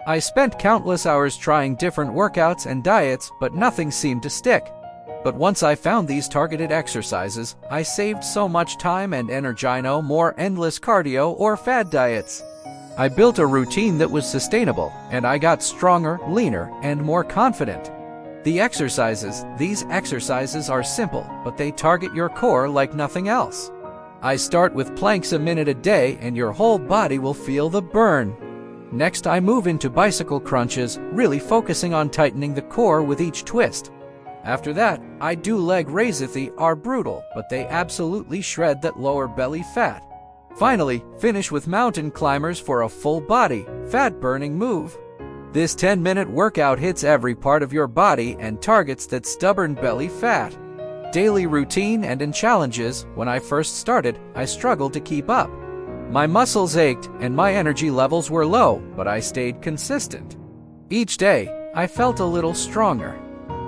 I spent countless hours trying different workouts and diets, but nothing seemed to stick. But once I found these targeted exercises, I saved so much time and energy, no more endless cardio or fad diets. I built a routine that was sustainable, and I got stronger, leaner, and more confident. These exercises are simple, but they target your core like nothing else. I start with planks a minute a day, and your whole body will feel the burn. Next, I move into bicycle crunches, really focusing on tightening the core with each twist. After that, I do leg raises. They are brutal, but they absolutely shred that lower belly fat. Finally, finish with mountain climbers for a full body, fat-burning move. This 10-minute workout hits every part of your body and targets that stubborn belly fat. Daily routine and in challenges. When I first started, I struggled to keep up. My muscles ached and my energy levels were low, but I stayed consistent. Each day, I felt a little stronger.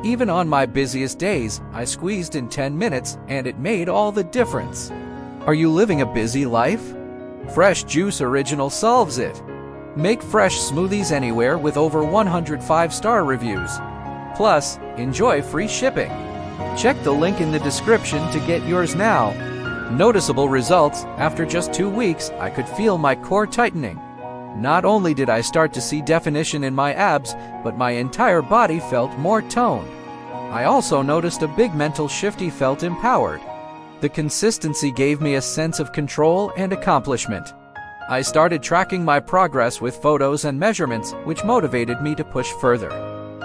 Even on my busiest days, I squeezed in 10 minutes and it made all the difference. Are you living a busy life? Fresh Juice Original solves it. Make fresh smoothies anywhere with over 100 5-star reviews. Plus, enjoy free shipping. Check the link in the description to get yours now. Noticeable results. After just 2 weeks, I could feel my core tightening. Not only did I start to see definition in my abs, but my entire body felt more toned. I also noticed a big mental shift. I felt empowered. The consistency gave me a sense of control and accomplishment. I started tracking my progress with photos and measurements, which motivated me to push further.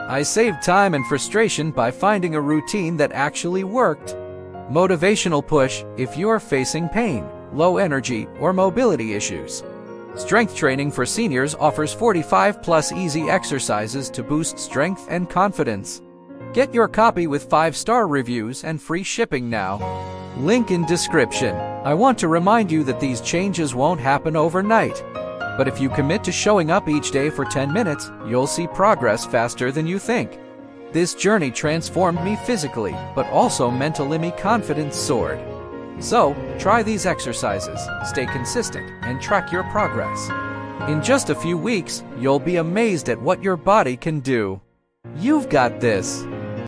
I saved time and frustration by finding a routine that actually worked. Motivational push. If you are facing pain, low energy, or mobility issues. Strength Training for Seniors offers 45+ easy exercises to boost strength and confidence. Get your copy with 5-star reviews and free shipping now. Link in description. I want to remind you that these changes won't happen overnight. But if you commit to showing up each day for 10 minutes, you'll see progress faster than you think. This journey transformed me physically, but also mentally. My confidence soared. So, try these exercises, stay consistent, and track your progress. In just a few weeks, you'll be amazed at what your body can do. You've got this.